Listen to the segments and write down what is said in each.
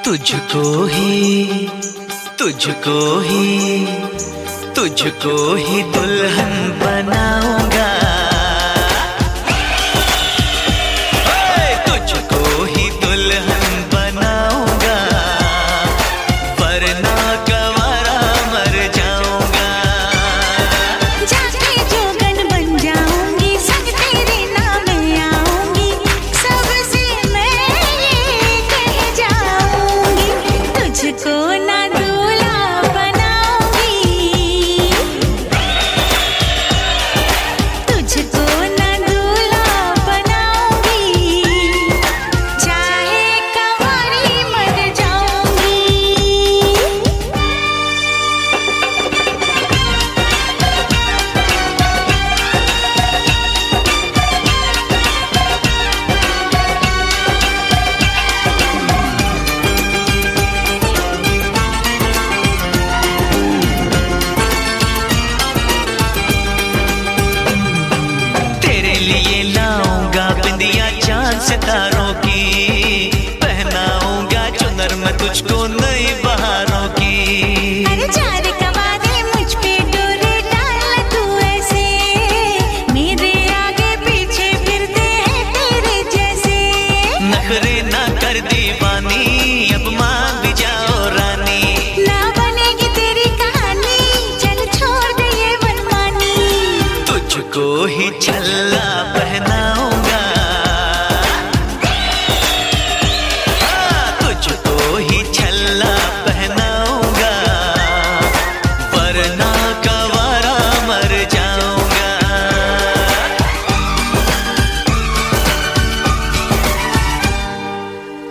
तुझको ही तुझको ही तुझको ही दुल्हन बनाऊंगा, तुझको ही दुल्हन बनाऊंगा, वरना गंवारा मर जाऊंगा। जाके जोगन बन जाऊंगी, संग तेरे नाम आऊंगी, सबसे मैं ये कह जाऊंगी, तुझको ना दूल्हा बनाऊंगी, तुझको ना दूल्हा बनाऊंगी, चाहे कंवारी मर जाऊंगी। तेरे लिए लाऊंगा बिंदिया चांद सितारों की, पहनाऊंगा चुनर मैं तुझको नई बहारों की। अरे चार कवारे मुझ पे डोरे डाल तू ऐसे, मेरे आगे पीछे फिरते हैं तेरे जैसे। नखरे ना कर दीवानी, अब मान भी जाओ रानी, ना बनेगी तेरी कहानी, चल छोड़ दे ये मनमानी, तुझको ही छल्ला पहनाऊंगा, तुझको ही छल्ला पहनाऊंगा, वरना गंवारा मर जाऊंगा।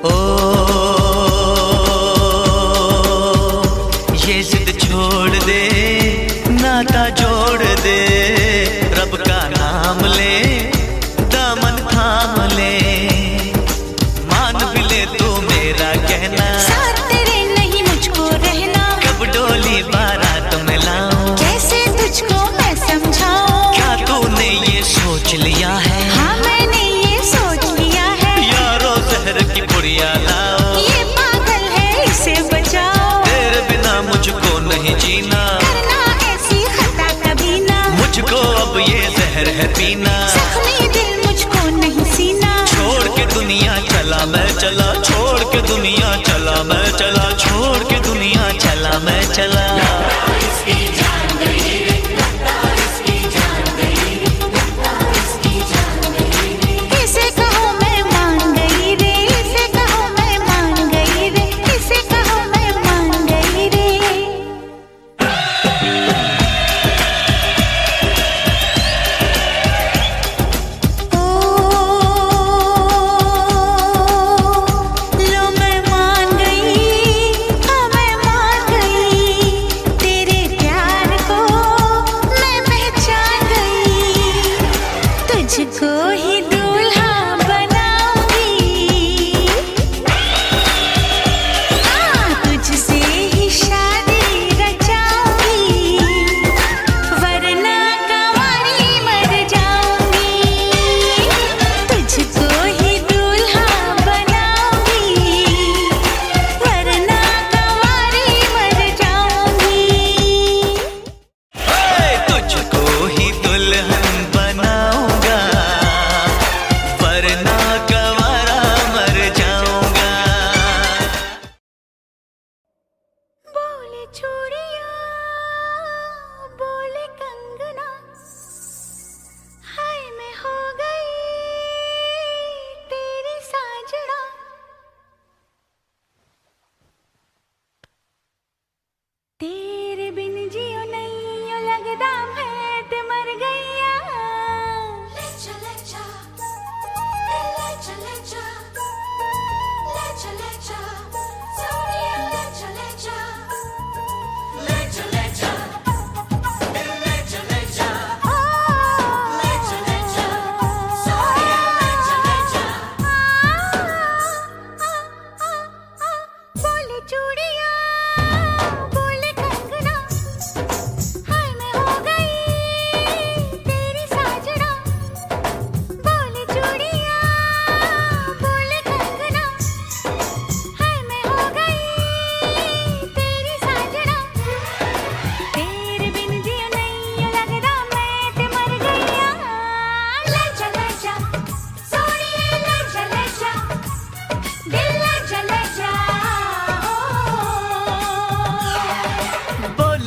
ओ ये जिद छोड़ दे, नाता जोड़ दे, रब का नाम ले, दामन थाम ले, मान भी ले तू मेरा कहना, साथ तेरे नहीं मुझको रहना, कब डोली बारात में लाऊं, कैसे तुझको मैं समझाऊं। क्या तूने ये सोच लिया है, हाँ मैंने ये सोच लिया है, यारो जहर की पुड़िया लाओ, ये पागल है इसे बचाओ, तेरे बिना मुझको नहीं जीना, करना ऐसी खता कभी ना, मुझको अब ये जहर है पीना। जख्मी दिल मुझको नहीं सीना, छोड़ के दुनिया चला मैं चला, छोड़ के दुनिया चला मैं चला, छोड़ के दुनिया चला मैं चला। इसे कहो मैं मान गई रे, इसे कहो मैं मान गई रे, इसे कहो मैं मान गई रे। लो मैं मान गई, हाँ मैं मान गई,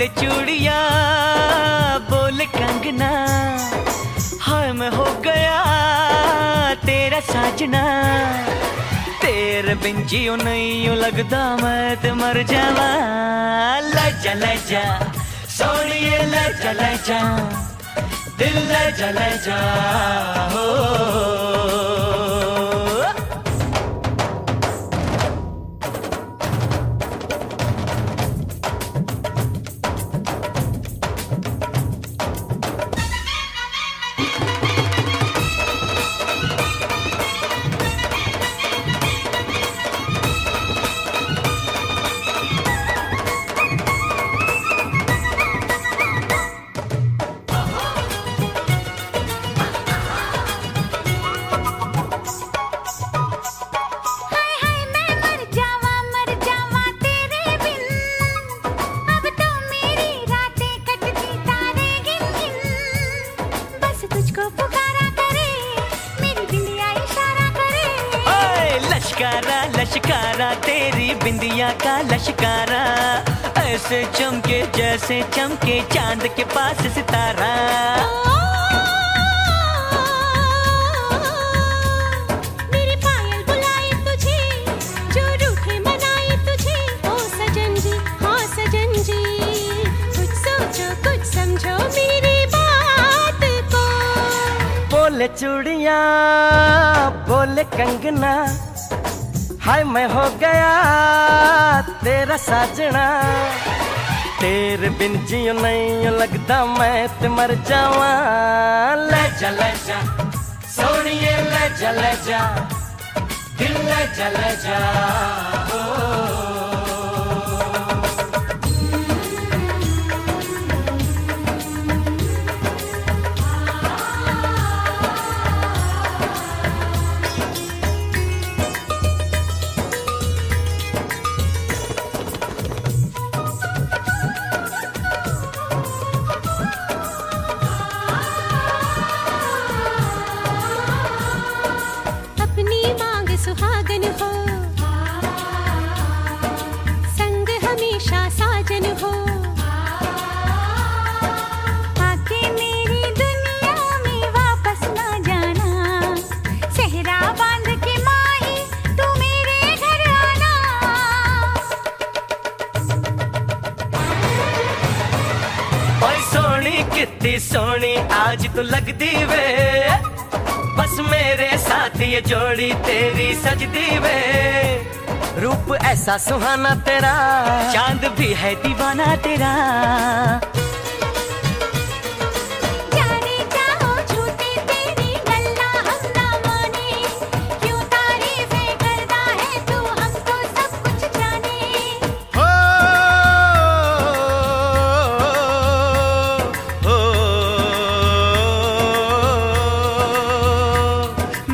बोले चूड़िया बोले कंगना, हाय मैं हो गया तेरा साजना। तेरे बिन जियो नहीं यूं लगदा मैं ते मर जावा। ले जा सोनिए ले जा, दिल ले जा हो। लश्कारा लश्कारा तेरी बिंदिया का लश्कारा, ऐसे चमके जैसे चमके चांद के पास सितारा। मेरी पायल बुलाए तुझे, जो रूठे मनाए तुझे। ओ सजन जी हाँ सजन जी, कुछ सोचो कुछ समझो मेरी बात को। बोले चूड़िया बोले कंगना, हाय मैं हो गया तेरा साजना। तेरे बिन जियो नहीं लगदा मैं ते मर जावा। ले जा सोनिए ले जा, दिल ले जा ओ। सुहागन हो संग हमेशा साजन हो, आके मेरी दुनिया में वापस ना जाना। सेहरा बांध के माही तू मेरे घर आना। ओए सोनी कितनी सोनी आज तो लगदी वे, बस मेरे साथ ये जोड़ी तेरी सजदी वे। रूप ऐसा सुहाना तेरा, चांद भी है दीवाना तेरा। जाने जाओ झूठी तेरी गल्ला हम ना माने, क्यों तारीफें करता है तू हमको सब कुछ जाने। हो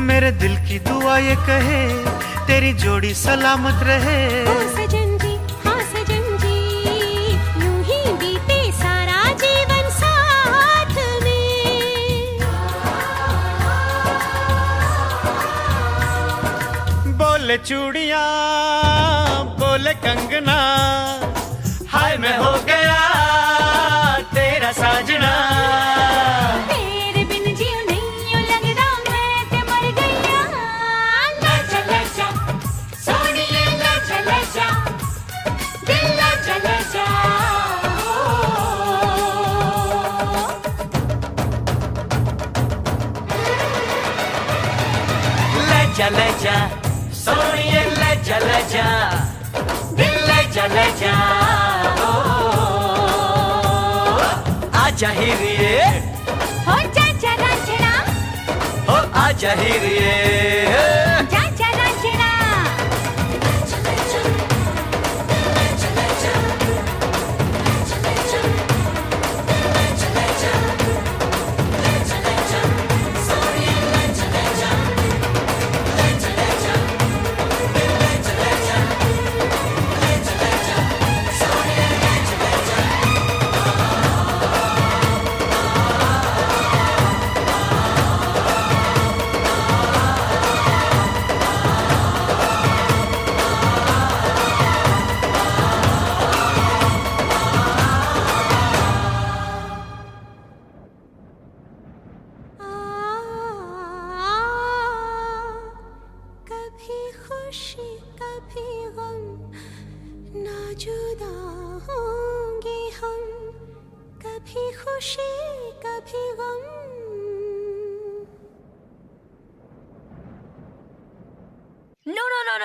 मेरे दिल की दुआ ये कहे तेरी जोड़ी सलामत रहे। ओ सजन जी हाँ सजन जी, यूं ही बीते सारा जीवन साथ में। बोले चूड़िया बोले कंगना, हाय मैं हो गया तेरा साजना। तेरे बिन जियो नहीं यूं लगदा मैं ते मर गईया। ले जा सोनिए ले जा, दिल ले जा ले जा सोनिए ले जा, दिल ले जा ओ। आजा हीरिए हो जा रांझना, हो आजा हीरिए। जा रांझना। खुशी कभी गम, ना जुदा होंगे हम, कभी खुशी कभी गम। No, no, no, no.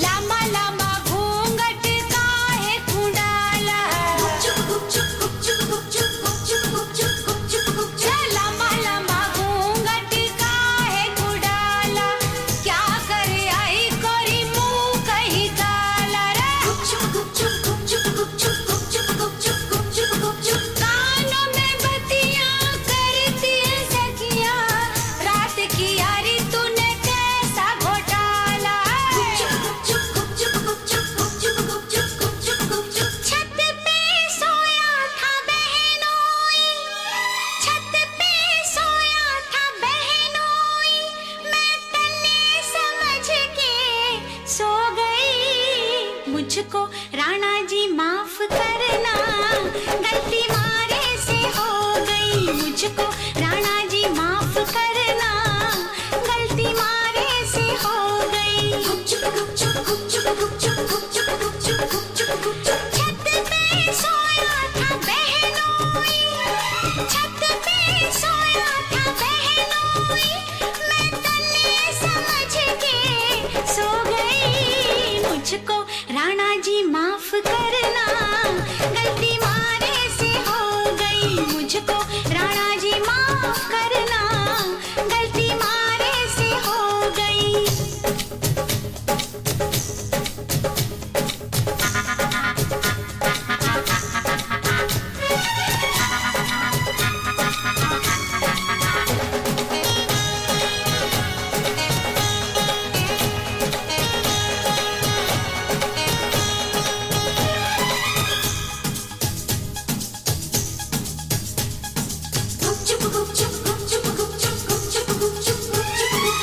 Lama Lama घूंघट काहे कुंडाला, लामा लामा घूंघट काहे कुंडाला, क्या करे आई कोरी मुंह कहीं काला रे। कानों में बत्तियां करती है सखियां, रात की यारी तूने कैसा घोटाला। छत पे सोया था बहनोई, छत पे सोया था बहनोई, मैं तन्ने समझ के सो गई। मुझको राणा जी माफ करना, गलती मारे से हो गई। मुझको राणा जी माफ करना, गलती मारे से हो गई। छत पे सोया था बहनोई, छत पे सोया था बहनोई, मैं तन्ने समझ के सो गई। मुझको राणा जी माफ करना, गलती मारे से हो गई। मुझको राणा जी माफ करना, गलती मारे से हो गई।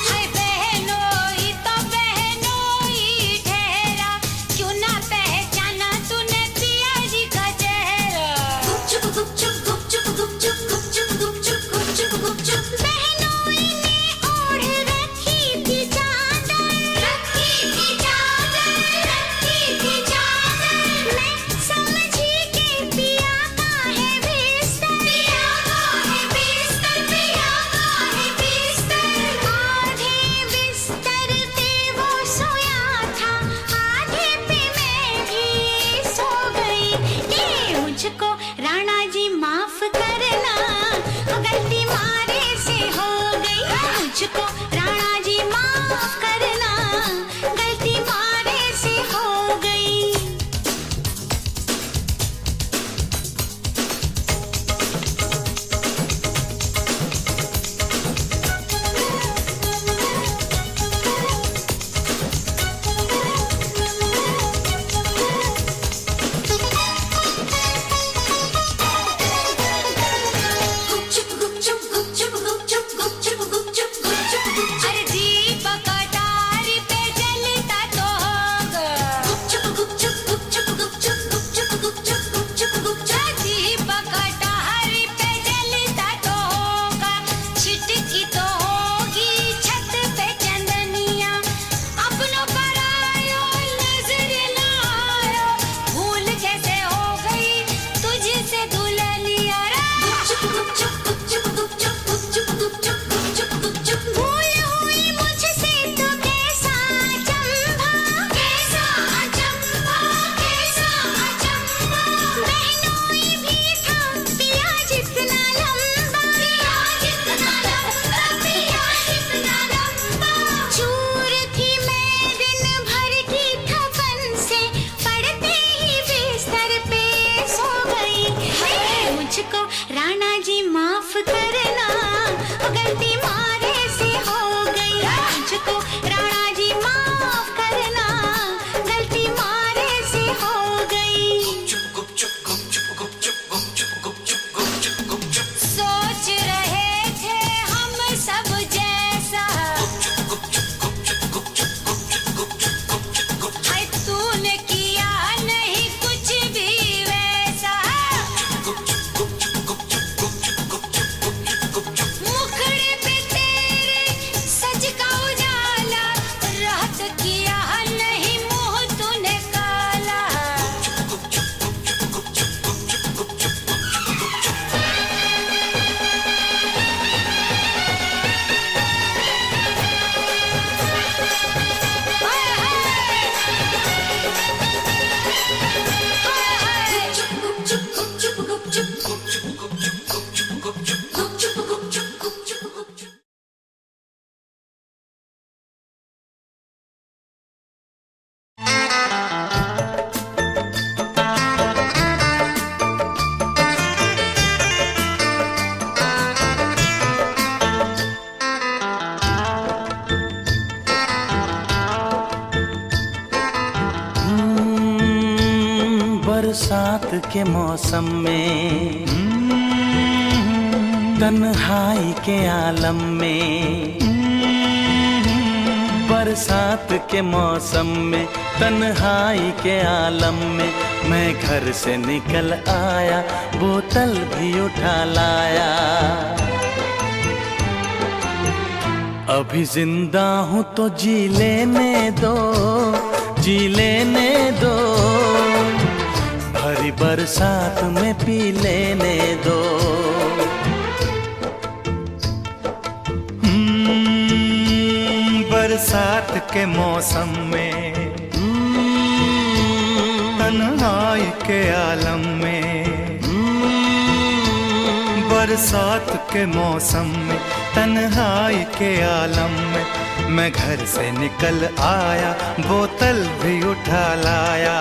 हाय बहनोई तो बहनोई ठहरा, क्यों ना पहचाना तूने पिया जी का चेहरा। बहनोई ने ओढ़ रखी थी चादर, रखी थी चादर, रखी थी चादर। मैं समझी के पिया का है बिस्तर, पिया का है बिस्तर, पिया का है बिस्तर। आधे बिस्तर पे वो सोया था, आधे पे मैं भी सो गई। ये मुझको राणा जी माफ करना, गलती मारे से हो गई। मुझको राणा जी माफ करना, गलती मारे से हो गई। बरसात के मौसम में, तन्हाई के आलम में, बरसात के मौसम में, तन्हाई के आलम में, मैं घर से निकल आया, बोतल भी उठा लाया। अभी जिंदा हूँ तो जी लेने दो, जी लेने दो, भरी बरसात में पी लेने दो। बरसात के मौसम में, तन्हाई के आलम में, बरसात के मौसम में, तन्हाई के आलम में, मैं घर से निकल आया, बोतल भी उठा लाया।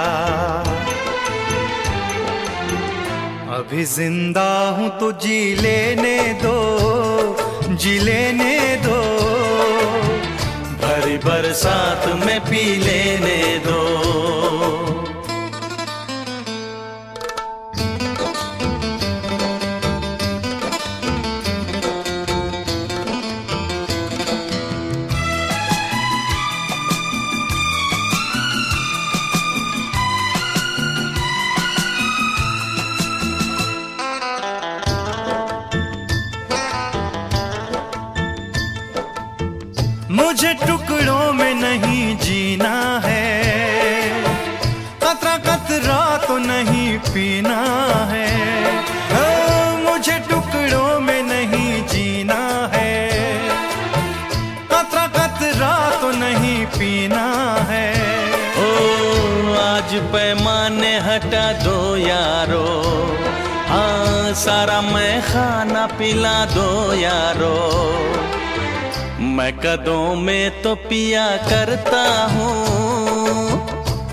अभी जिंदा हूँ तो जी लेने दो, जी लेने दो, भरी बरसात में पी लेने दो। मुझे टुकड़ों में नहीं जीना है, कतरा कतरा तो नहीं पीना है। मुझे टुकड़ों में नहीं जीना है, कतरा कतरा तो नहीं पीना है। ओ आज पैमाने हटा दो यारो, हाँ सारा मैं खाना पिला दो यारो। मैं कदों में तो पिया करता हूँ,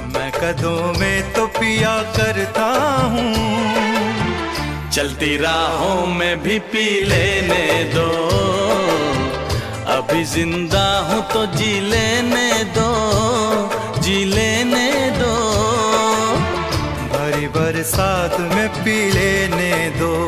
मैं कदों में तो पिया करता हूँ, चलती राहों में भी पी लेने दो। अभी जिंदा हूँ तो जी लेने दो, जी लेने दो, भरी बरसात में पी लेने दो।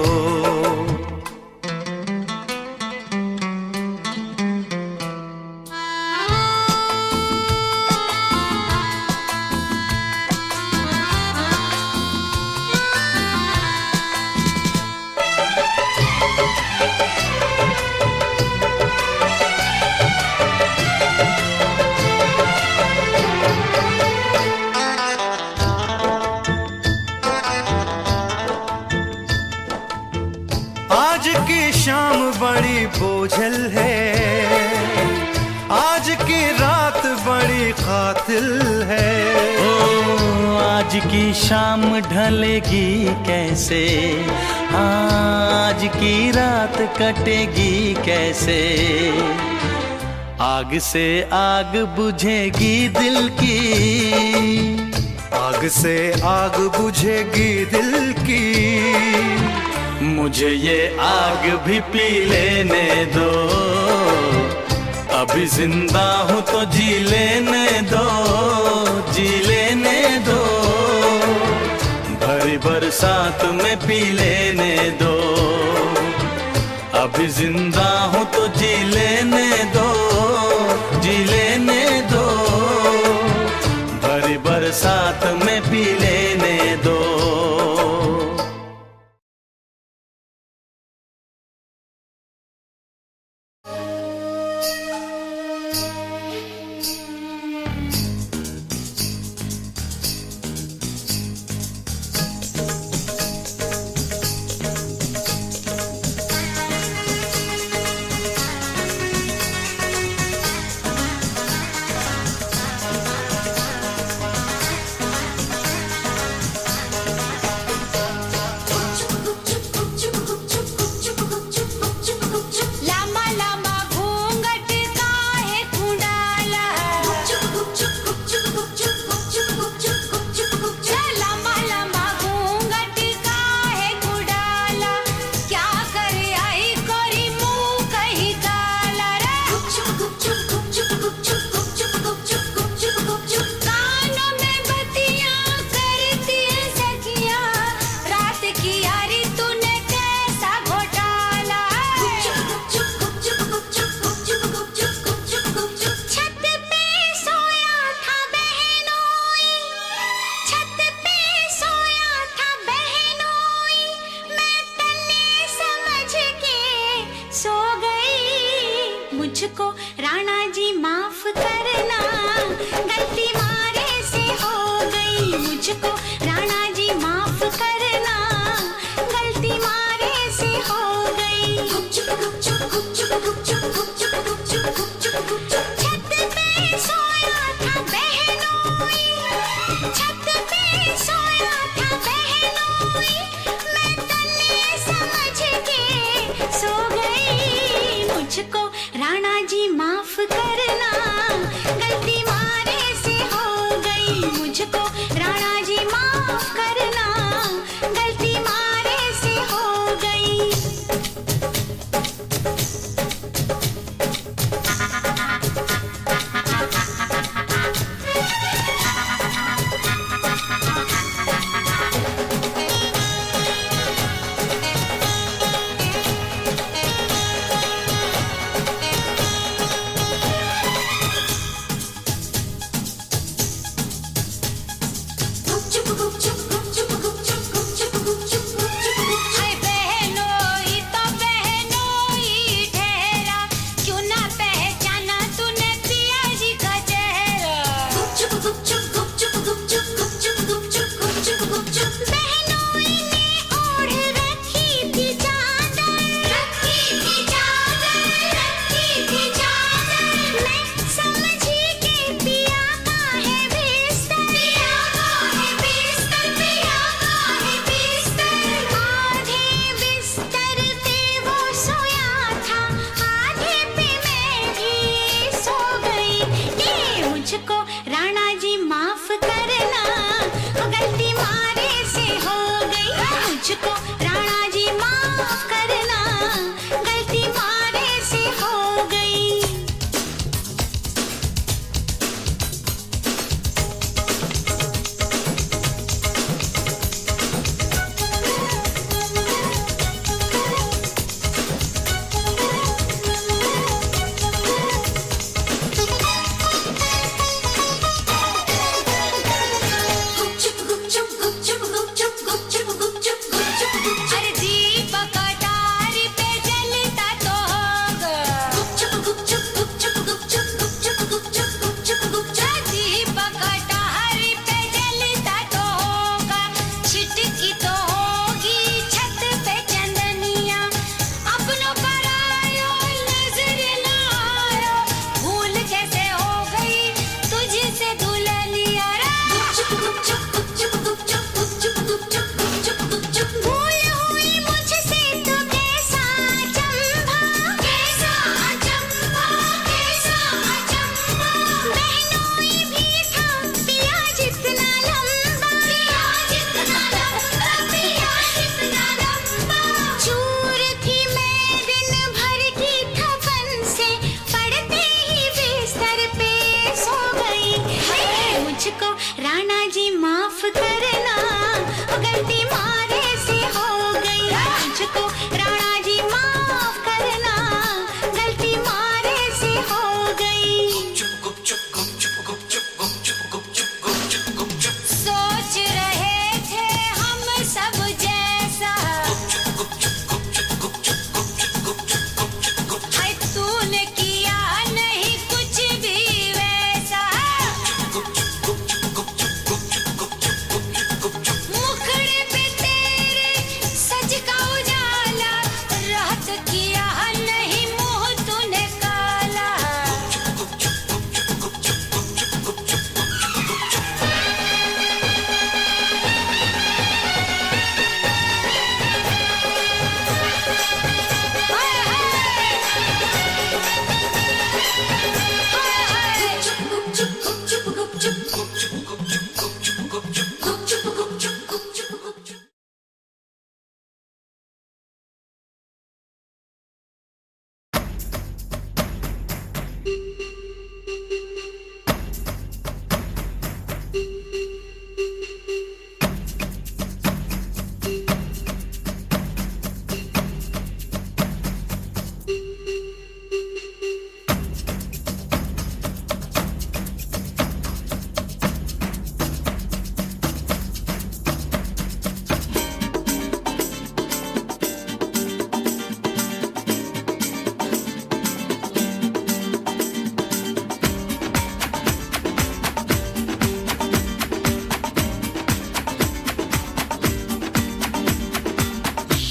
आज की शाम बड़ी बोझल है, आज की रात बड़ी कातिल है। ओ आज की शाम ढलेगी कैसे, आज की रात कटेगी कैसे। आग से आग बुझेगी दिल की, आग से आग बुझेगी दिल की, मुझे ये आग भी पी लेने दो। अभी जिंदा हूँ तो जी लेने दो, जी लेने दो, भरी बरसात में पी लेने दो। अभी जिंदा हूँ तो जी लेने दो, जी लेने दो, भरी बरसात में पी लेने दो।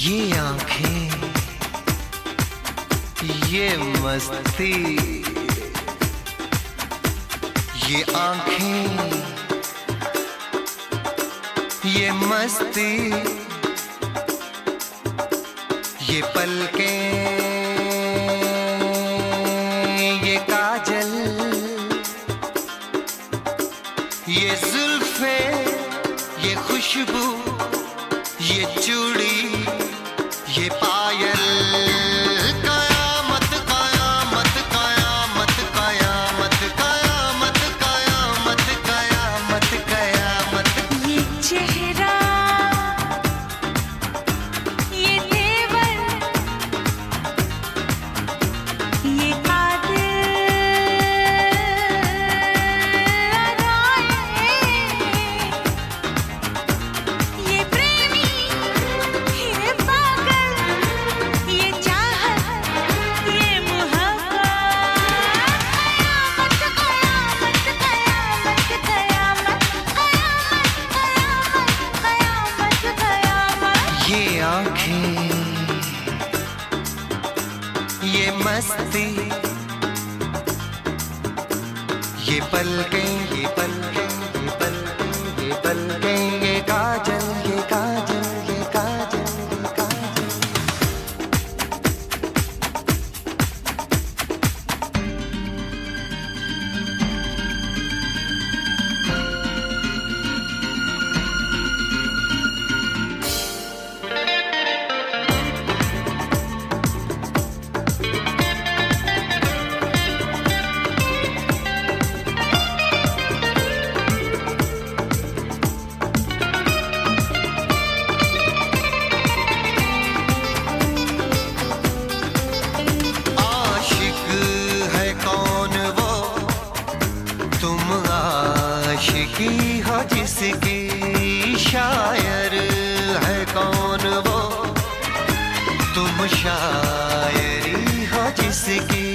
ये आंखें, ये मस्ती, ये आंखें, ये मस्ती, ये पलकें, ये काजल, ये जुल्फे, ये खुशबू, ये चूड़ी, ये पायल, कयामत कयामत कयामत कयामत कयामत कयामत कयामत कयामत। ये चेहरा, ये तेवर, ये कातिल अदाएं, ये प्रेमी, ये पागल, ये चाहत, ये मोहब्बत, कयामत कयामत कयामत कयामत कयामत कयामत कयामत। ये आंखें, ये मस्ती, ये पलकें, ये पलकें, ये पलकें, ये पलकें, ये काजल, ये काजल, ये काजल, ये काजल। आशिक है कौन वो, तुम आशिकी हो जिसकी, शायर है कौन वो, तुम शायरी हो जिसकी।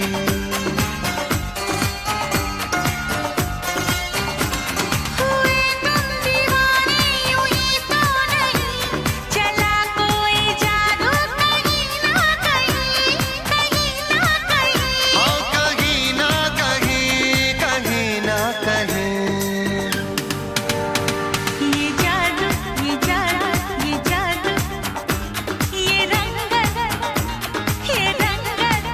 हुए तुम दीवाने यूं ही तो नहीं, चला कोई जादू कहीं ना कहीं, कहीं ना कहीं। हाँ कहीं ना कहीं, कहीं ना कहीं। ये जादू, ये जादू, ये जादू, ये रंगत, ये रंगत,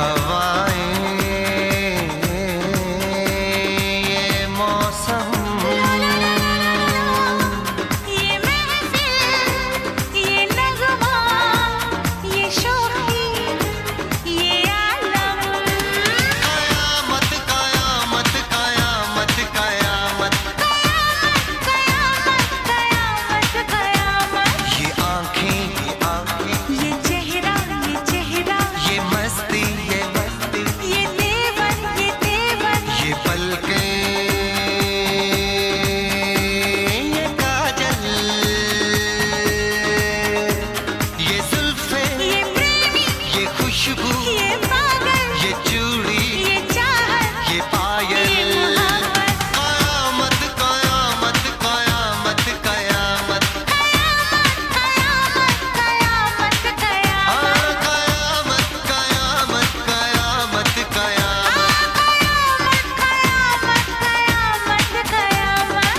हवाएं ये मौसम ये महफिल ये नगमा ये शोखी ये आलम कयामत कयामत कयामत कयामत कयामत कयामत ये आंखें ये चेहरा ये मस्ती ये तेवर ये पलकें ये काजल ये जुल्फे ये प्रेमी ये खुशबू ये पागल ये चूड़ी ये चाहत ये पायल ये मोहब्बत कयामत कयामत कयामत कयामत कयामत कयामत हाँ कयामत कयामत कयामत कयामत कयामत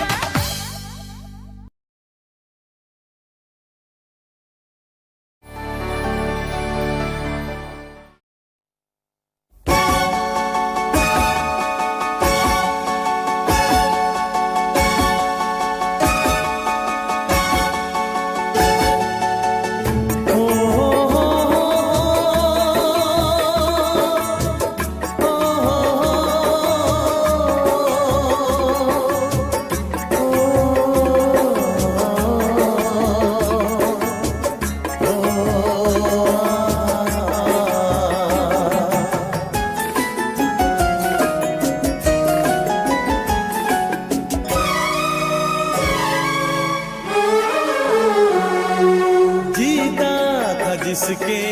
जीता था जिसके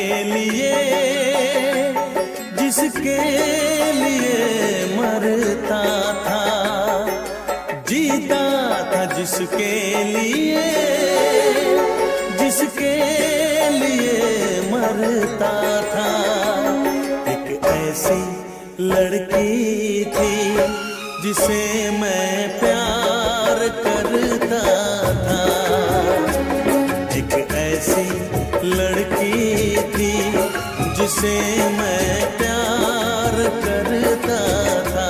लिए मरता था, जीता था जिसके लिए मरता था। एक ऐसी लड़की थी जिसे मैं प्यार करता था, एक ऐसी लड़की थी जिसे मैं प्यार करता था।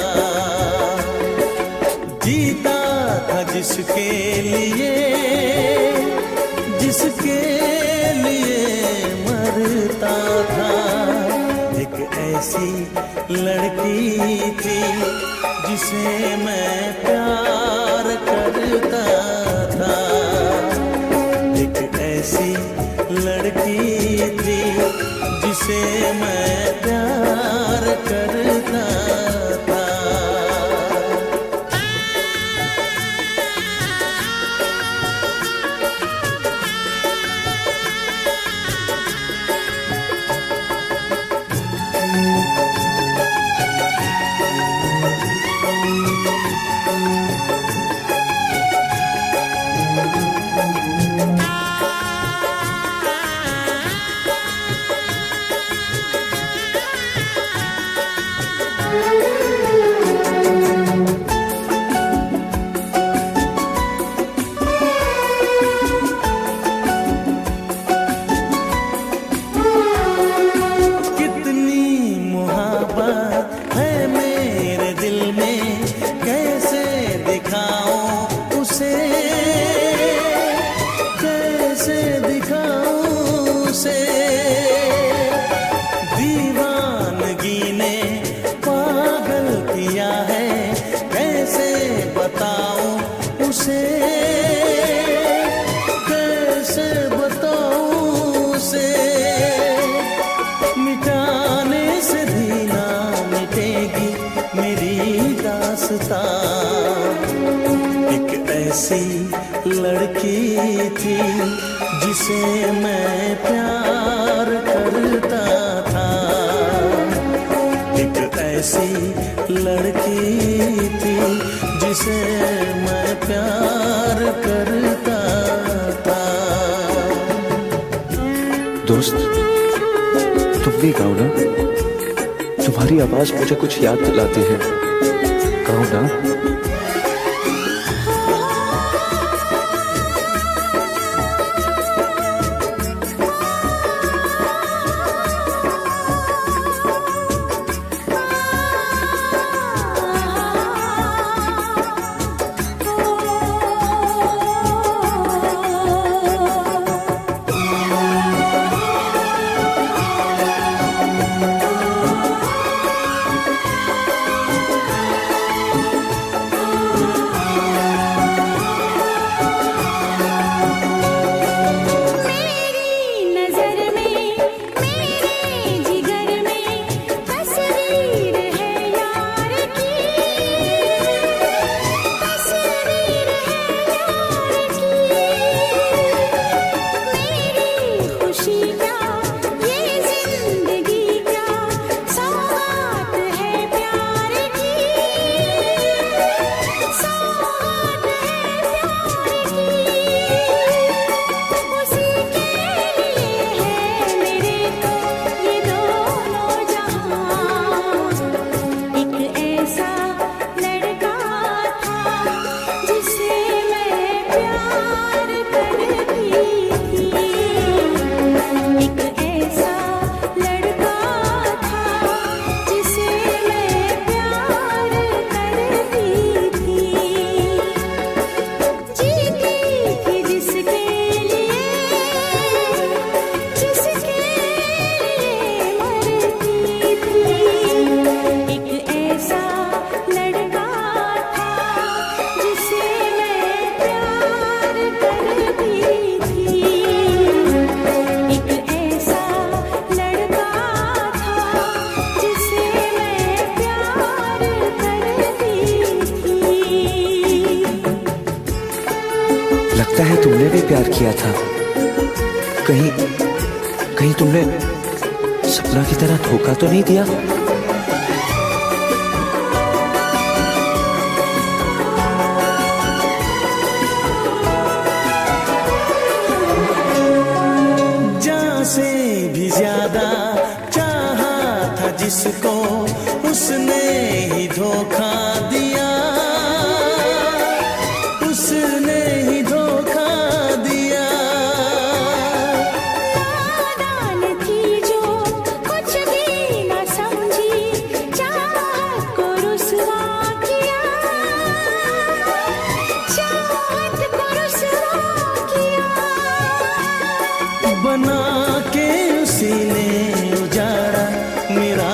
जीता था जिसके लिए मरता था। एक ऐसी लड़की थी जिसे मैं प्यार करता था, एक ऐसी लड़की थी जिसे मैं प्यार करता था। कितनी मोहब्बत है मेरे दिल में, कैसे दिखाऊं उसे, कैसे दिखाऊं उसे। दीवानगी ने पागल किया है, कैसे बताऊं उसे, कैसे बताऊं उसे। मिटाने से भी ना मिटेगी मेरी दास्तां। एक ऐसी लड़की थी जिसे मैं प्यार करता था, एक ऐसी लड़की थी जिसे मैं प्यार करता था। दोस्त, तुम भी गाओ ना, तुम्हारी आवाज मुझे कुछ याद दिलाती है, गाओ ना। लगता है तुमने भी प्यार किया था। कहीं कहीं तुमने सपना की तरह धोखा तो नहीं दिया? जान से भी ज्यादा चाहा था जिसको, उसने ही धोखा दिया, उसने ही धोखा दिया। नादान थी जो कुछ भी न समझी, चाहत को रुसवा किया, चाहत को रुसवा किया। बना के उसी ने उजाड़ा मेरा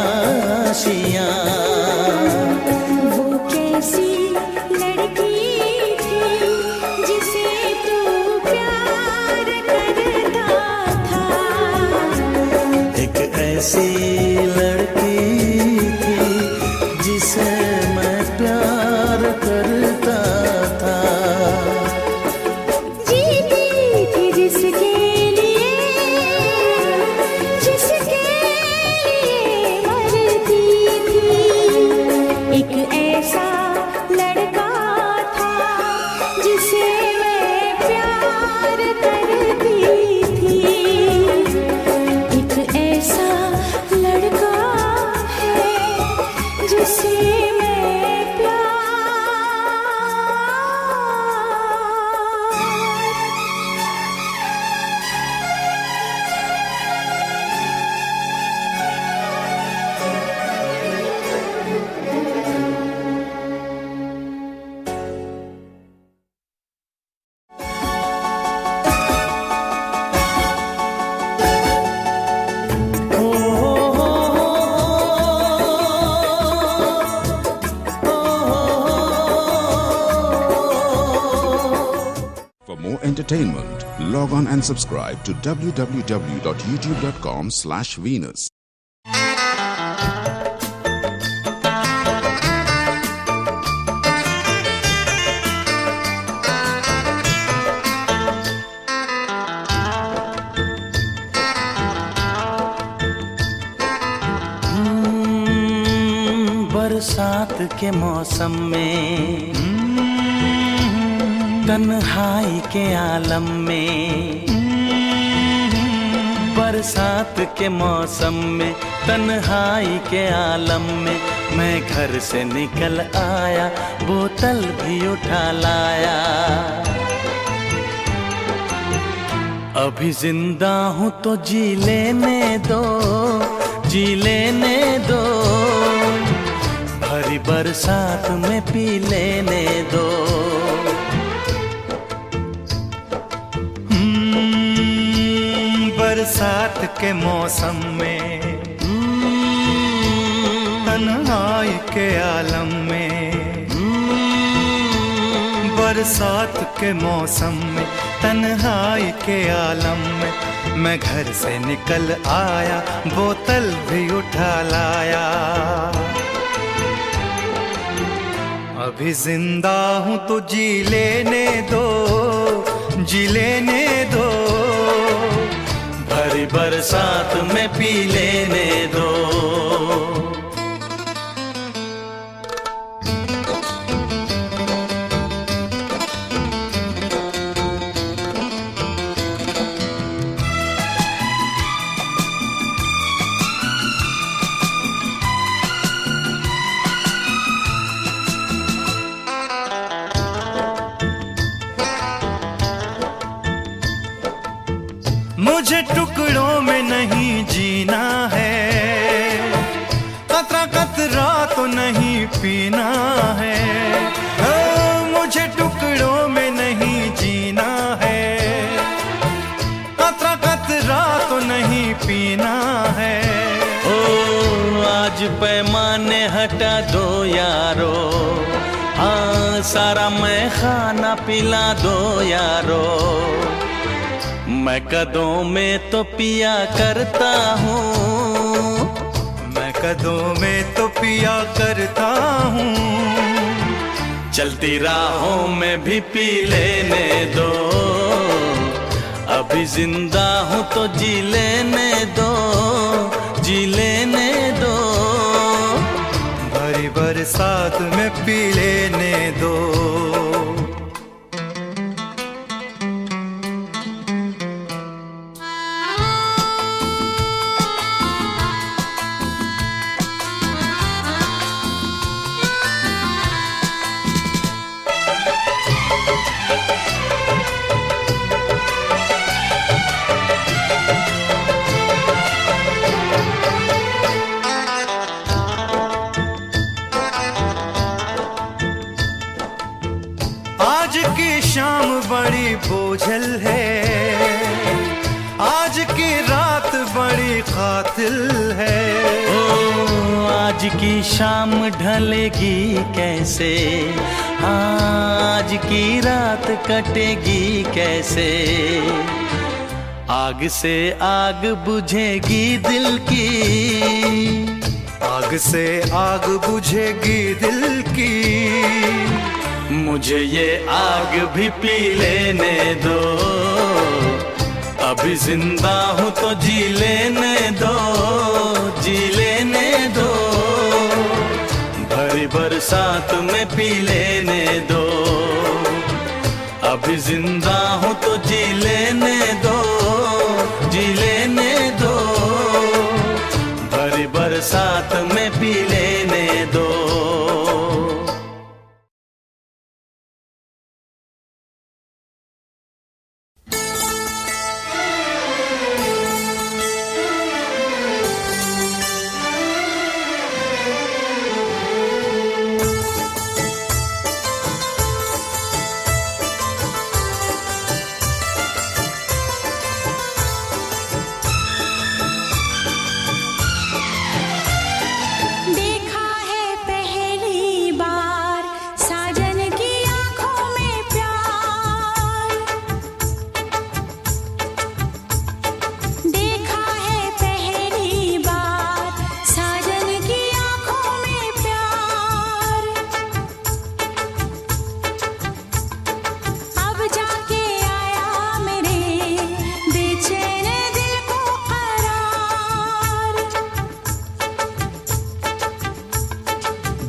आशियाँ। वो कैसी लड़की थी जिसे तू प्यार करता था। एक ऐसी लड़की थी जिसे मैं प्यार करता था। जीती थी जिसके लिए, जिसके लिए मरती थी। एक ऐसा लड़का था जिसे मैं प्यार करती थी। एक ऐसा लड़का है जिसे मैं प्यार। For more entertainment, log on and subscribe to www.youtube.com/Venus. बरसात के मौसम में, तन्हाई के आलम में, बरसात के मौसम में, तन्हाई के आलम में, मैं घर से निकल आया, बोतल भी उठा लाया। अभी जिंदा हूँ तो जी लेने दो, जी लेने दो, भरी बरसात में पी लेने दो। बरसात के मौसम में, तन्हाई के आलम में, बरसात के मौसम में, तन्हाई के आलम में, मैं घर से निकल आया, बोतल भी उठा लाया। अभी जिंदा हूँ तो जी लेने दो, जी लेने दो, भरी बरसात में पी लेने दो। मुझे टुकड़ों में नहीं जीना है, कतरा कतरा तो नहीं पीना है। मुझे टुकड़ों में नहीं जीना है, कतरा कतरा तो नहीं पीना है। ओ आज पैमाने हटा दो यारो, हाँ सारा मैं खाना पिला दो यारो। मैं कदों में तो पिया करता हूँ, मैं कदों में तो पिया करता हूँ, चलती राहों में भी पी लेने दो, अभी जिंदा हूँ तो जी लेने दो, जी लेने दो। भरी बरसात में पी लेने दो। आज की शाम बड़ी बोझल है, आज की रात बड़ी कातिल है। ओ आज की शाम ढलेगी कैसे, आज की रात कटेगी कैसे। आग से आग बुझेगी दिल की, आग से आग बुझेगी दिल की। मुझे ये आग भी पी लेने दो, अभी जिंदा हूँ तो जी लेने दो, जी लेने दो। भरी बरसात में पी लेने दो, अभी जिंदा हूँ तो जी लेने दो, जी लेने दो। भरी बरसात में पी लेने दो।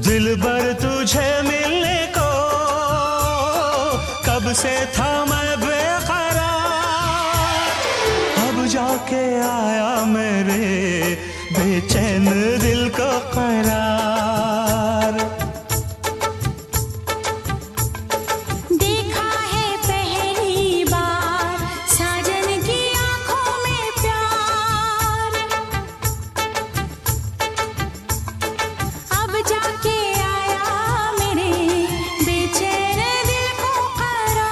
दिलबर तुझे मिलने को कब से था मैं बेकरार, अब जाके आया मेरे बेचैन दिल को करार। देखा है पहली बार साजन की आंखों में प्यार, अब जाके आया मेरे बेचैन दिल को करार।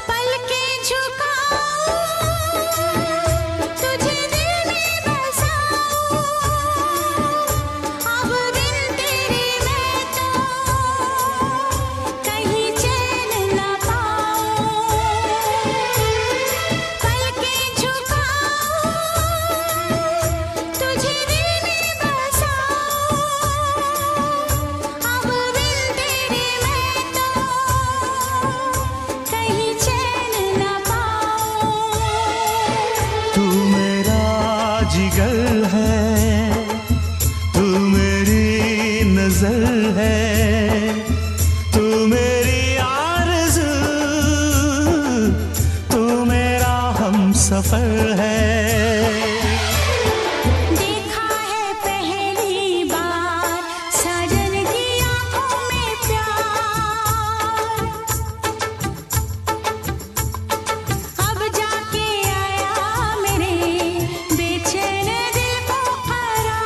पलकें झुकाऊं, तुझे दिल में बसाऊं, अब बिन तेरे मैं तो कहीं चैन न पाऊं। पलकें झुकाऊं, तुझे दिल में बसाऊं, अब बिन तेरे मैं तो कहीं चैन न पाऊं। तू मेरा जिगर है, तू मेरी नजर है, तू मेरी आरज़ू, तू मेरा हमसफर है। देखा है पहली बार साजन की आंखों में प्यार, अब जाके आया मेरे बेचैन दिल को करार।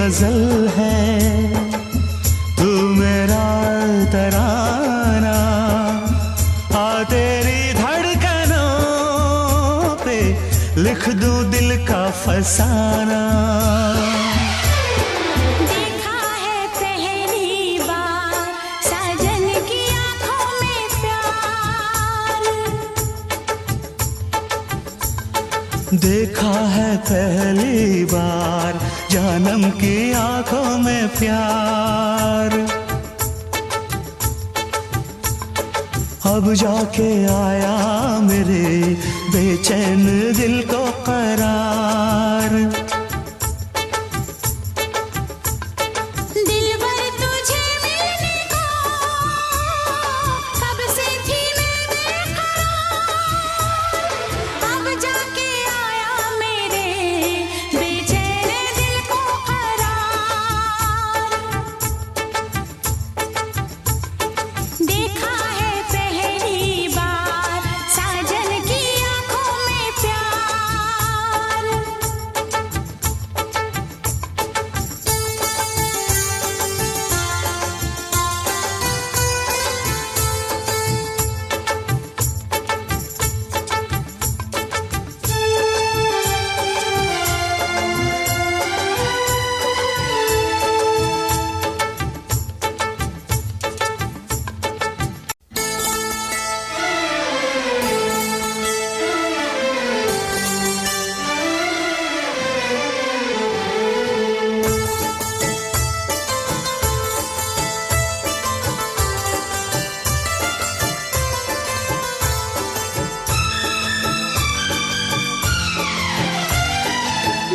गजल है, तू मेरा तराना, आ तेरी धड़कनों पे लिख दूं दिल का फसाना। देखा है पहली बार साजन की आंखों में प्यार, देखा है पहली बार जानम की आंखों में प्यार। अब जाके आया मेरे बेचैन दिल को करार। दिलबर तुझे मिलने को कब से थी मैं बेकरार, अब जाके आया मेरे बेचैन दिल को करार। देखा है पहली बार साजन की आंखों में प्यार।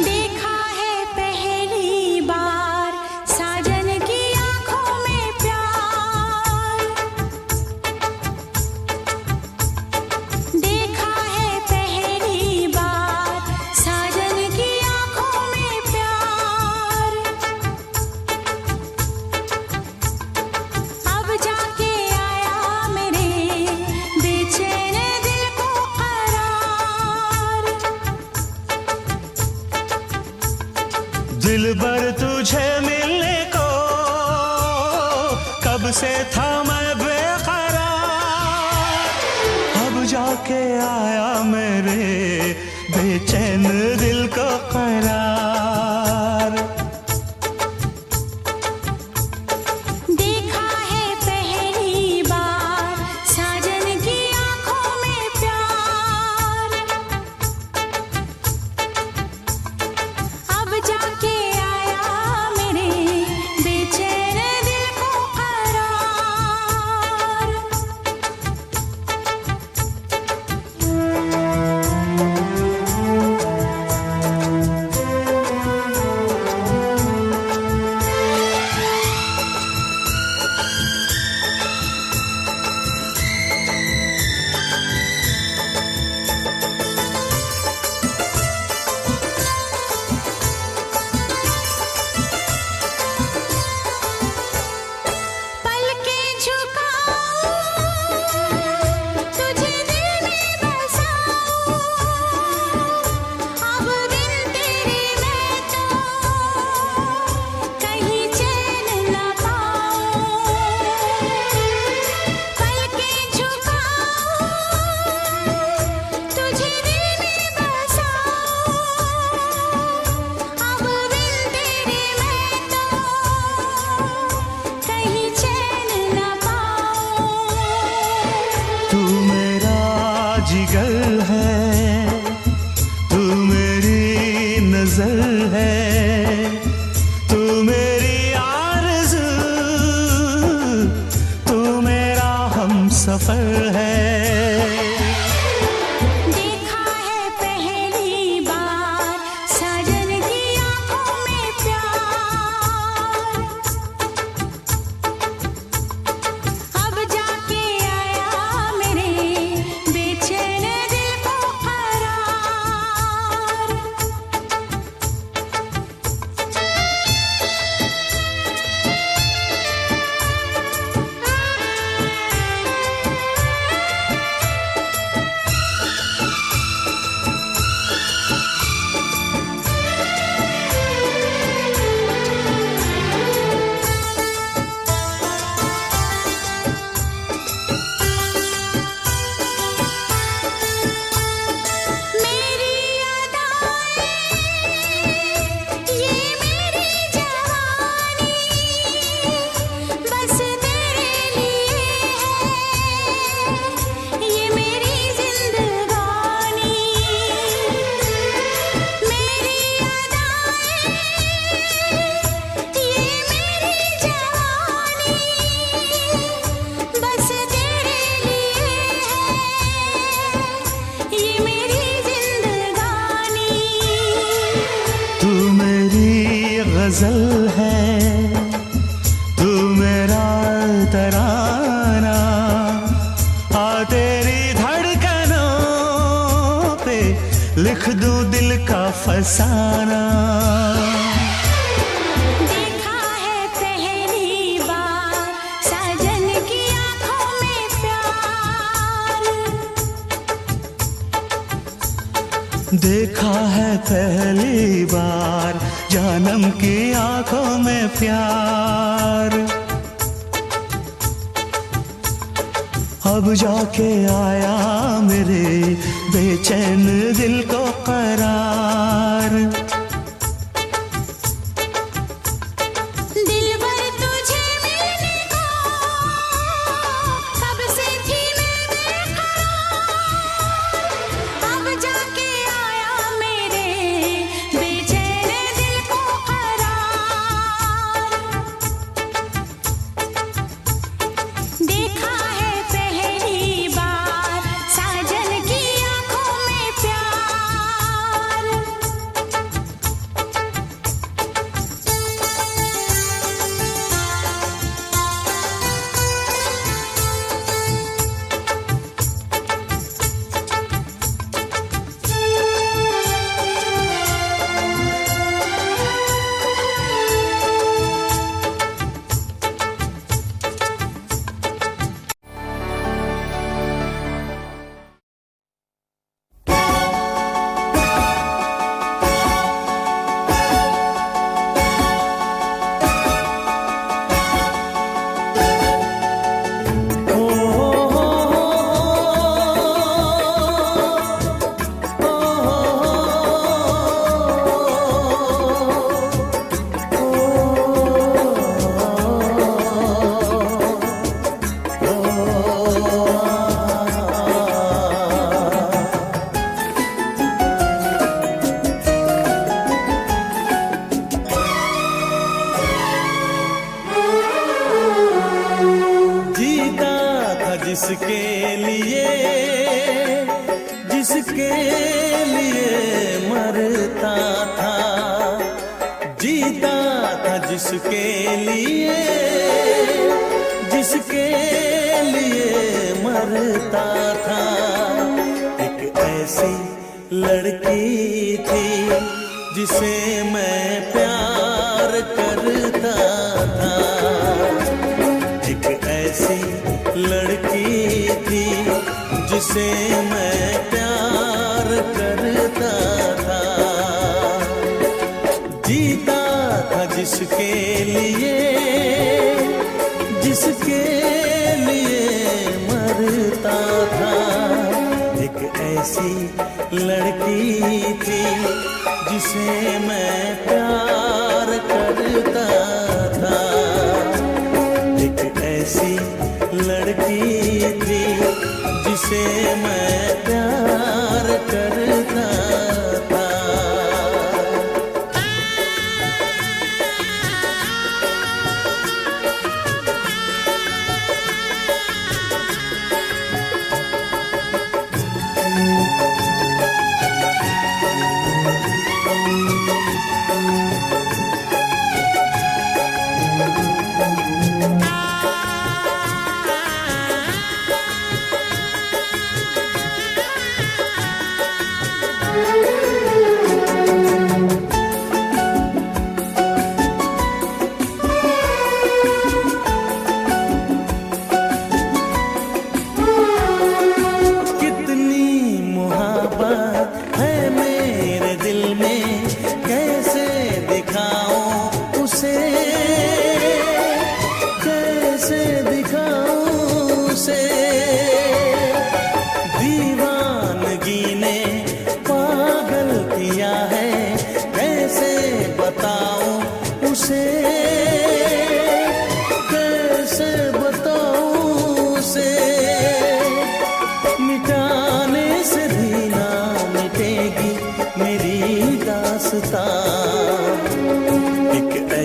देखा है पहली बार साजन की आंखों में प्यार, देखा है पहली बार साजन की आंखों में प्यार। अब जाके आया मेरे बेचैन दिल को करार। दिलबर तुझे मिलने को कब से था मैं बेकरार। अब जाके आया मेरे बेचैन दिल को करार। देखा है पहली बार साजन की आंखों में प्यार, अब जाके आया मेरे बेचैन दिल को करार। पलकें झुकाऊं तुझे दिल में बसाऊं, अब बिन तेरे मैं तो कहीं चैन न पाऊं। पलकें झुकाऊं तुझे दिल में बसाऊं, अब बिन तेरे मैं तो कहीं चैन न पाऊं। तू मेरा जिगर है, तू मेरी नजर है, तू मेरी आरज़ू, तू मेरा हमसफर है। देखा है पहली बार साजन की आंखों में प्यार, अब जाके आया मेरे बेचैन दिल को करार। गजल है, तू मेरा तराना, आ तेरी धड़कनों पे लिख दूं दिल का फसाना। देखा है पहली बार साजन की आंखों में प्यार, देखा है पहली बार जानम की आंखों में प्यार। अब जाके आया मेरे बेचैन दिल को करार। दिलबर तुझे मिलने को कब से थी मैं बेकरार, अब जाके आया मेरे बेचैन दिल को करार। देखा है पहली बार साजन की आंखों में प्यार। जीता था जिसके लिए, जिसके लिए मरता था, जीता था जिसके लिए, जिसके लिए मरता था। एक ऐसी लड़की थी जिसे मैं प्यार करता था, एक ऐसी लड़की थी जिसे मैं प्यार करता था। जीता था जिसके लिए, जिसके लिए मरता था। एक ऐसी लड़की थी जिसे मैं प्यार करता था, एक ऐसी लड़की थी जिसे मैं प्यार करता था।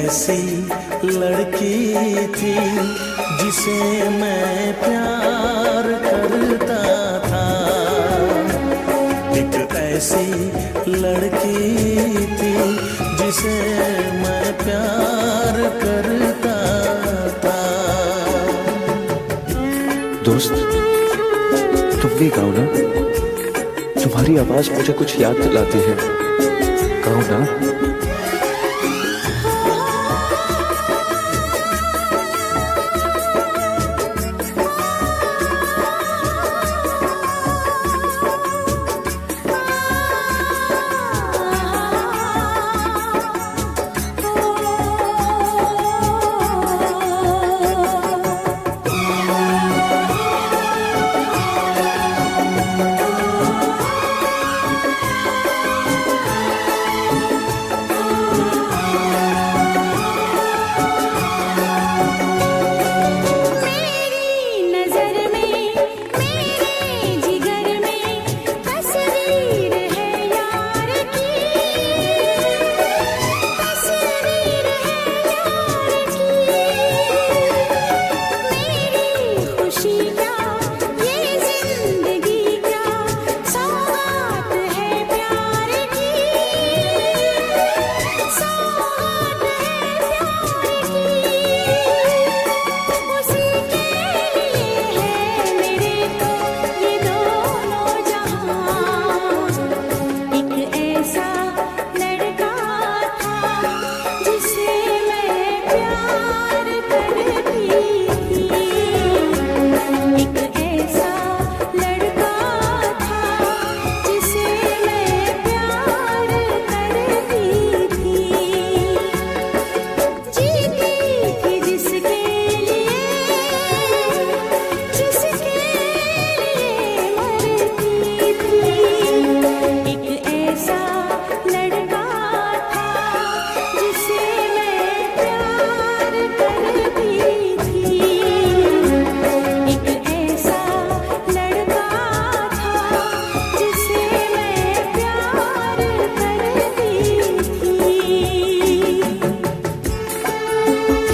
ऐसी लड़की थी जिसे मैं प्यार करता था। एक ऐसी लड़की थी जिसे मैं प्यार करता था। दोस्त, तुम भी गाओ ना, तुम्हारी आवाज मुझे कुछ याद दिलाती है। गाओ ना।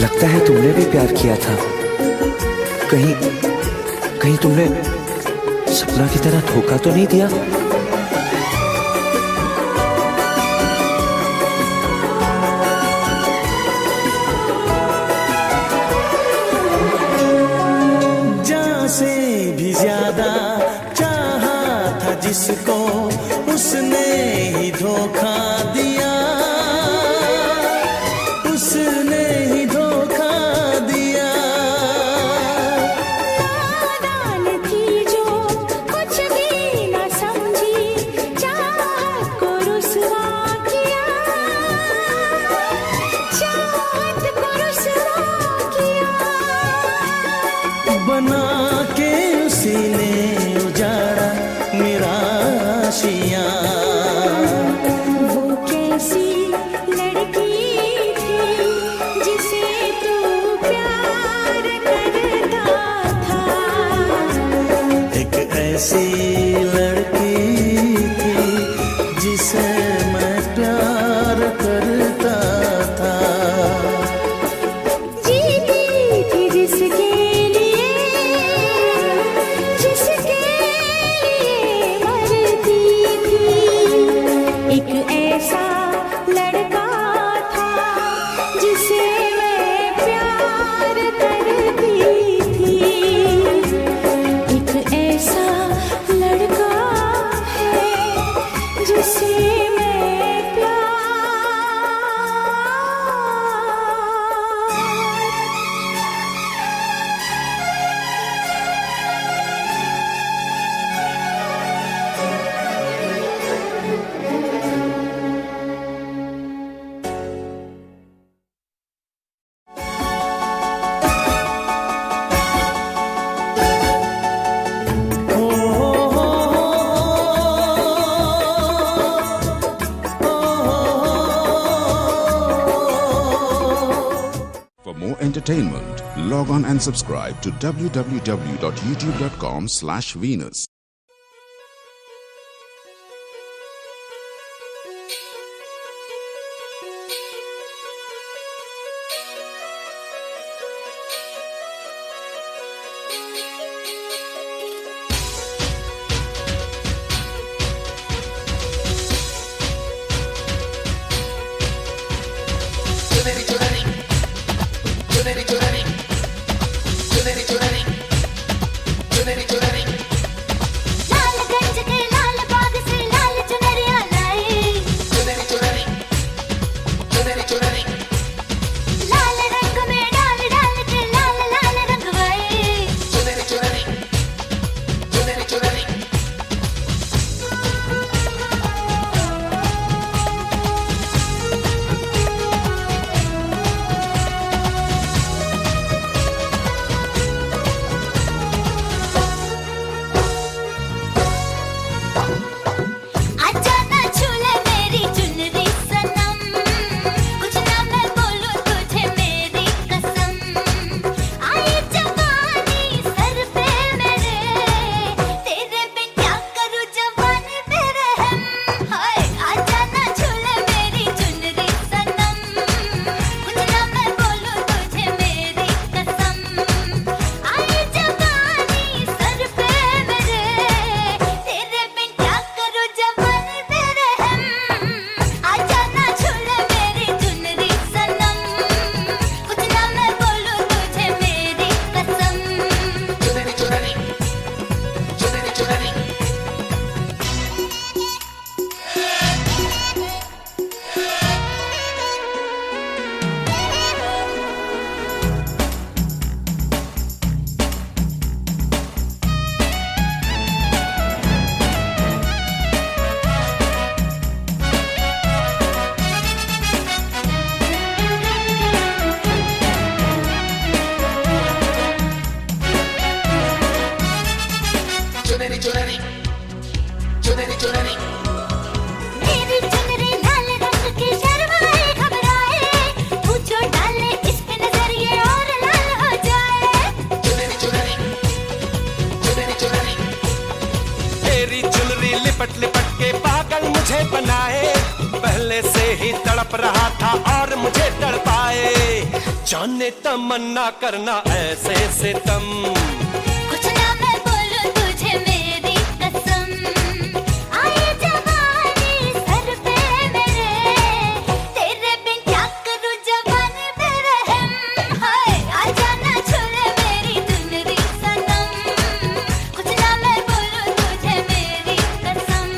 लगता है तुमने भी प्यार किया था। कहीं तुमने सपना की तरह धोखा तो नहीं दिया? जान से भी ज्यादा चाहा था जिसको, उसने ही धोखा दिया, उसने ही धोखा दिया। नादान थी जो कुछ भी न समझी, चाहत को रुसवा किया, चाहत को रुसवा किया। बना के उसी ने उजाड़ा मेरा आशियाँ। वो कैसी लड़की थी जिसे तू प्यार करता था। एक ऐसी लड़की थी जिसे मैं प्यार करता था। जीती थी जिसके लिए, जिसके लिए मरती थी। एक ऐसा लड़का था जिसे मैं प्यार करती थी। एक ऐसा लड़का है जिसे मैं प्यार। For more entertainment, log on and subscribe to www.youtube.com/Venus. Lalganj के लाल बाग से लाल चुनरिया लाई, लाल रंग में डाल डाल के लाल लाल रंगवाई। आजा ना छूले मेरी चुनरी सनम, कुछ ना मैं बोलूं तुझे मेरी कसम। आई जवानी सर पे मेरे, तेरे बिन क्या करूं जवानी पे रहम। हाय आजा ना छूले मेरी चुनरी सनम, कुछ ना मैं बोलूं तुझे मेरी कसम। आई जवानी सर पे मेरे, तेरे बिन क्या करूं जवानी पे रहम। आजा ना छूले मेरी चुनरी सनम, कुछ ना मैं बोलूं तुझे मेरी कसम। मेरी चुनरी लाल रंग की शर्माए घबराए, पूछो डाले इस पे नजर ये और लाल हो जाए। तेरी चुनरी लिपट लिपट के पागल मुझे बनाए, पहले से ही तड़प रहा था और मुझे तड़पाए। जाने तमन्ना करना ऐसे सितम, कुछ ना मैं बोलूं तुझे मेरी कसम। आई जवानी सर पे मेरे, तेरे बिन क्या करूं जवानी पे रहम। हाय आजा ना छूले मेरी चुनरी सनम, कुछ ना मैं बोलूं तुझे मेरी कसम।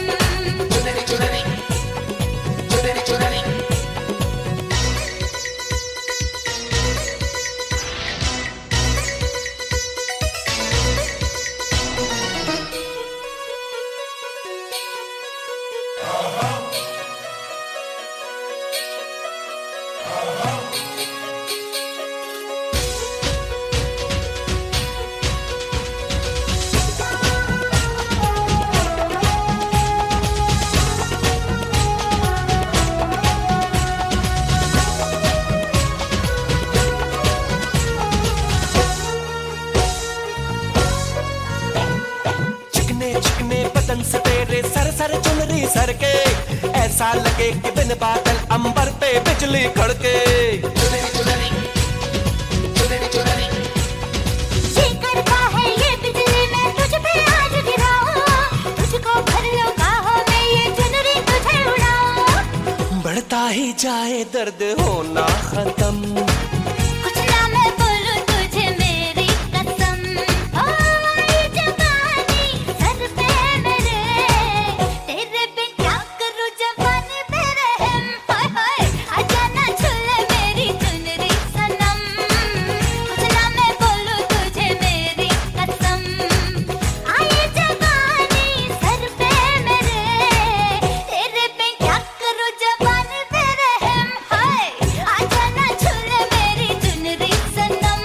चिकने चिकने बदन से तेरे सर सर चुनरी सर के, ऐसा लगे कि बिन बादल अंबर पे बिजली खड़के। ये करता है ये बिजली मैं तुझ पे आज गिराऊं, तुझको भर लो बाहों में ये चुनरी तुझे उड़ाऊं। बढ़ता ही जाए दर्द होना खत्म, कुछ ना मैं बोलूं तुझे मेरी कसम। ओ आई जवानी सर पे मेरे, तेरे बिन क्या करूं जवानी पे रहम। हाय हाय आजा ना छूले मेरी चुनरी सनम, कुछ ना मैं बोलूं तुझे मेरी कसम। आई जवानी सर पे मेरे, तेरे बिन क्या करूं जवानी पे रहम। हाय आजा ना छूले मेरी चुनरी सनम,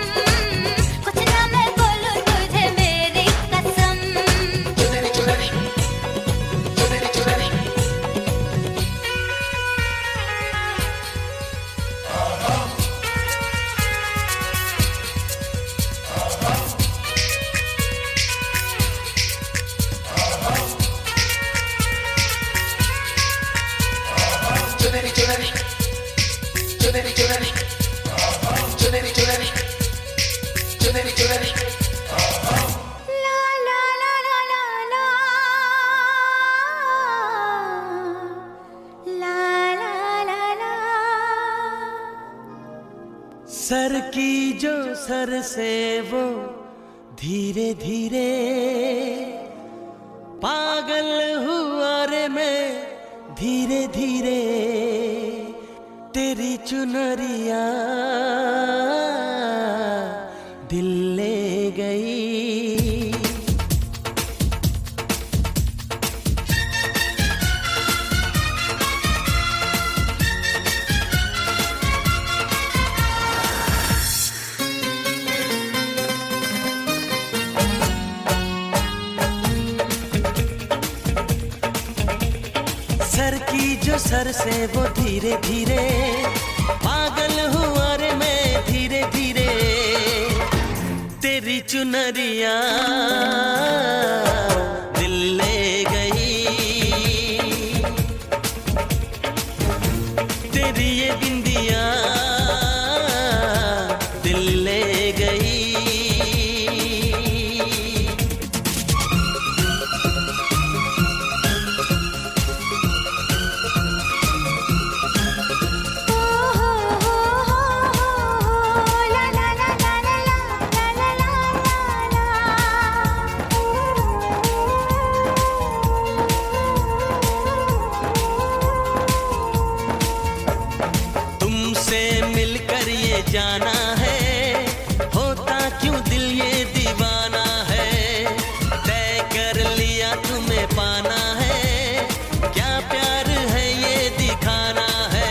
कुछ ना मैं बोलूं तुझे मेरी कसम। ला ला ला ला ला ला, ला ला ला ला। सर की जो सर से वो धीरे धीरे पागल हुआ रे मैं धीरे धीरे तेरी चुनरिया दिल ले गई। सर की जो सर से वो धीरे धीरे पागल हुआ रे मैं धीरे धीरे तेरी चुनरिया दिल ले गई। तेरी ये बिंदिया दिल ले गई। जाना है होता क्यों दिल ये दीवाना है तय कर लिया तुम्हें पाना है क्या प्यार है ये दिखाना है।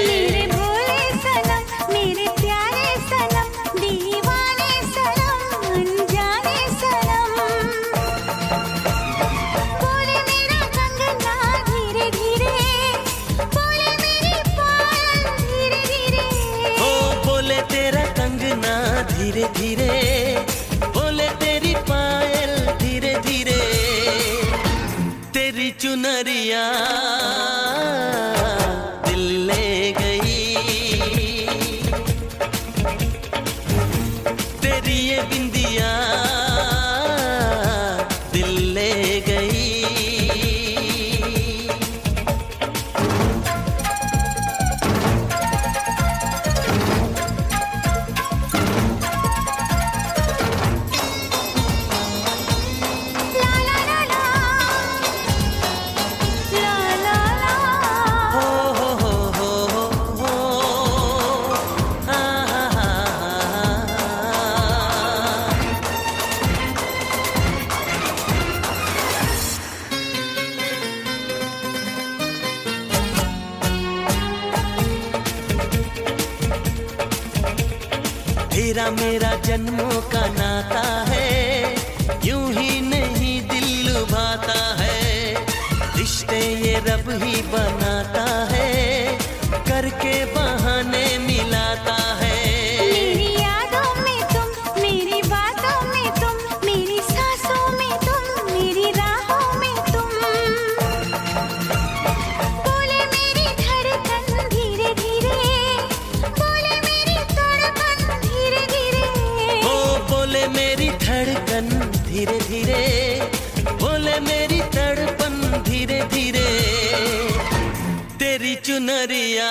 मेरे भोले सनम मेरे प्यारे सनम दीवाने सनम अनजाने सनम बोले मेरा कंगना धीरे धीरे बोले मेरी पायल धीरे धीरे बोले तेरा कंगना धीरे धीरे बोले तेरी पायल धीरे धीरे तेरी चुनरिया दिल ले गई। तेरी ये बिंदिया दिल ले गई। तेरा मेरा जन्मों का नाता है यूं ही नहीं दिल लुभाता है रिश्ते ये रब ही बनाता है करके बहाने मिलाता है। मेरी यादों में तुम मेरी बातों में तुम मेरी सांसों में तुम मेरी राहों में तुम बोले मेरी धड़कन धीरे धीरे बोले मेरी तड़पन धीरे धीरे बोले मेरी धड़कन धीरे धीरे बोले मेरी तड़पन धीरे धीरे तेरी चुनरिया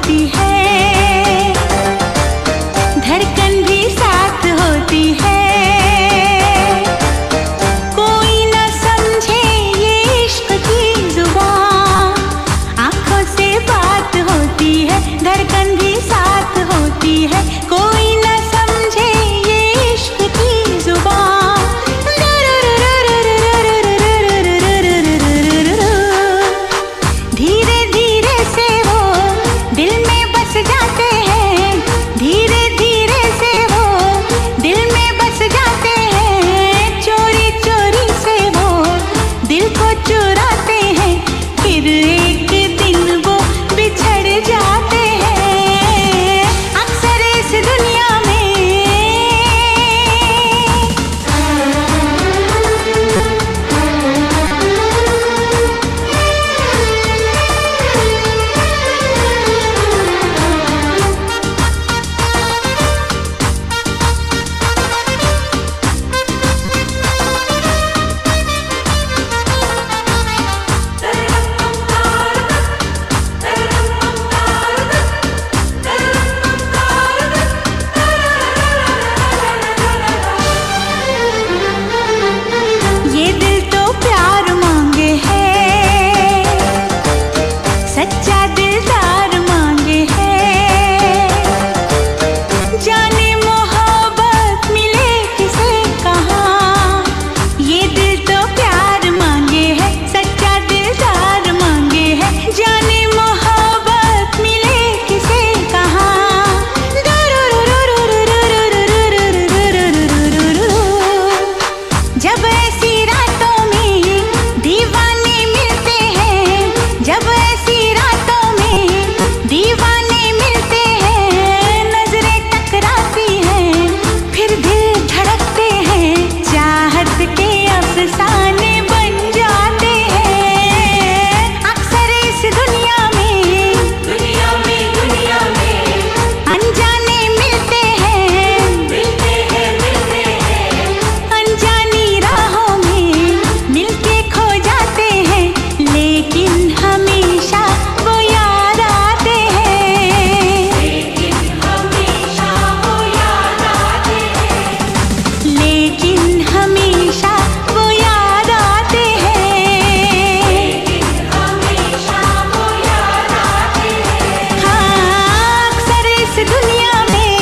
होती है, धड़कन भी साथ होती है। कोई न समझे ये इश्क की जुबान, आंखों से बात होती है, धड़कन भी साथ होती है। कोई न समझे ये इश्क की जुबान। धीरे धीरे से वो दिल में बस जाते हैं, धीरे धीरे से वो दिल में बस जाते हैं। चोरी चोरी से वो दिल को चुराते हैं, फिर एक दिन वो बिछड़ जाते हैं। अक्सर इस दुनिया में ये दिल तो प्यार मांगे है, सच्चा दिलदार मांगे है। जाने मोहब्बत मिले किसे कहाँ, ये दिल तो प्यार मांगे है, सच्चा दिलदार मांगे है। जाने मोहब्बत मिले किसे कहाँ। जब ऐसी रातों में दीवाने मिलते हैं, जब ऐसी रातों में दीवाने मिलते हैं। नजरें टकराती हैं, फिर दिल धड़कते हैं, चाहत के अफसाने बन जाते हैं। अक्सर इस दुनिया में अनजाने मिलते हैं, अनजानी राहों में मिलके खो जाते हैं, लेकिन हमेशा वो याद आते हैं, लेकिन हमेशा वो याद आते हैं, लेकिन हमेशा वो याद आते हैं, लेकिन हमेशा वो याद आते हैं। हाँ, अक्सर इस दुनिया में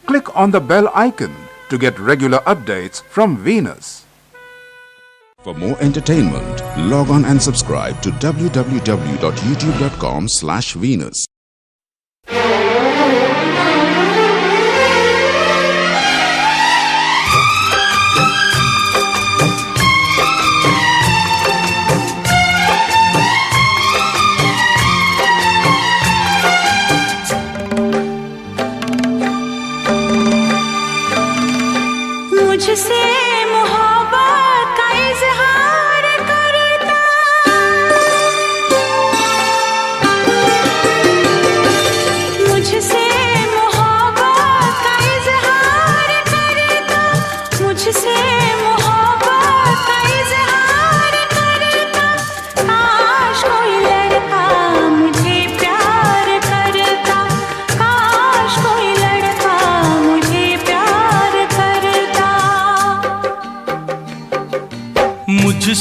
Click on the bell icon to get regular updates from Venus. For more entertainment, log on and subscribe to www.youtube.com/Venus. मुझसे मोहब्बत का इजहार करता, मुझसे मोहब्बत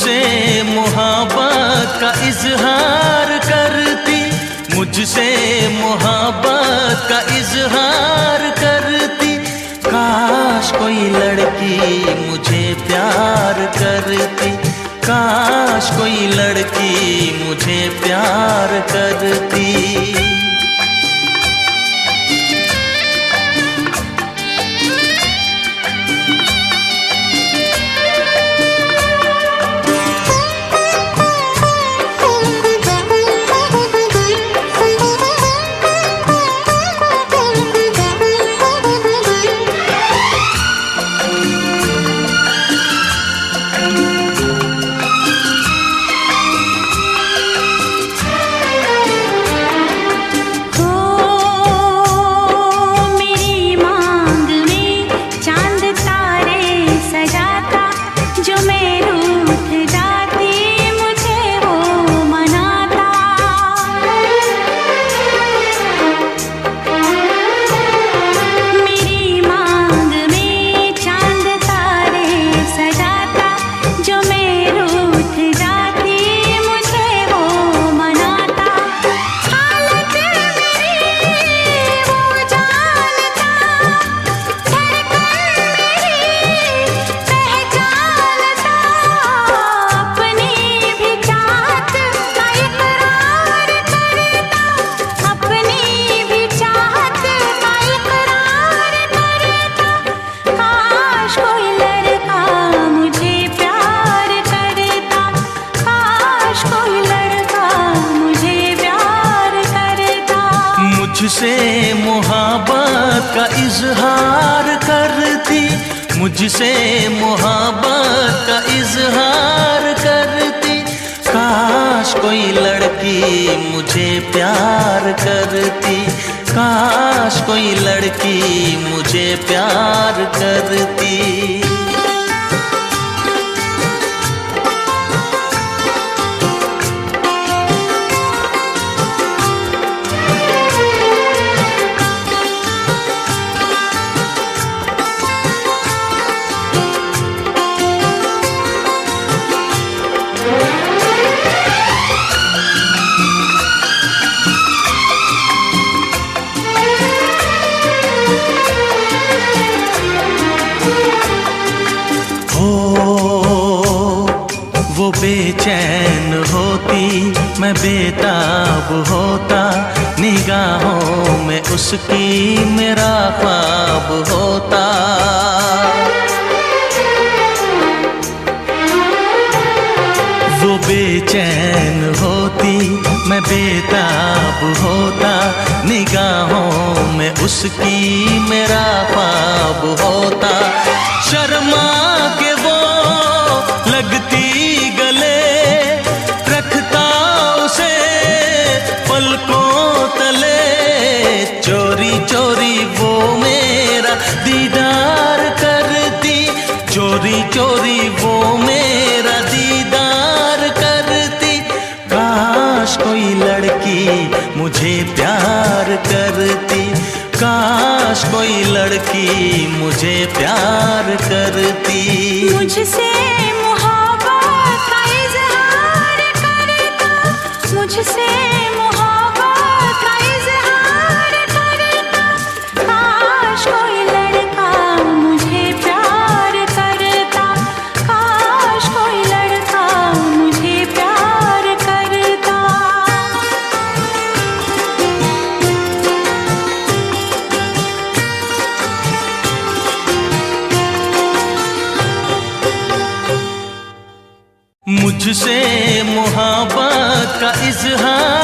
मुझसे मोहब्बत का इजहार करती, मुझसे मोहब्बत का इजहार करती। काश कोई लड़की मुझे प्यार करती, काश कोई लड़की मुझे प्यार करती। मुझसे मोहब्बत का इजहार करती, मुझसे मोहब्बत का इजहार करती। काश कोई लड़की मुझे प्यार करती, काश कोई लड़की मुझे प्यार करती। वो बेचैन होती, मैं बेताब होता, निगाहों में उसकी मेरा ख्वाब होता। वो बेचैन होती, मैं बेताब होता, निगाहों में उसकी मेरा ख्वाब होता। शर्मा के वो लगती गले, रखता उसे पलकों तले, चोरी चोरी वो मेरा दीदार करती, चोरी चोरी वो मेरा दीदार करती। काश कोई लड़की मुझे प्यार करती, काश कोई लड़की मुझे प्यार करती। मुझसे मोहब्बत का इजहार करता, मुझसे मोहब्बत का इजहार करता। काश कोई लड़का मुझे प्यार करता, काश कोई लड़का मुझे प्यार करता। मुझसे मोहब्बत का इजहार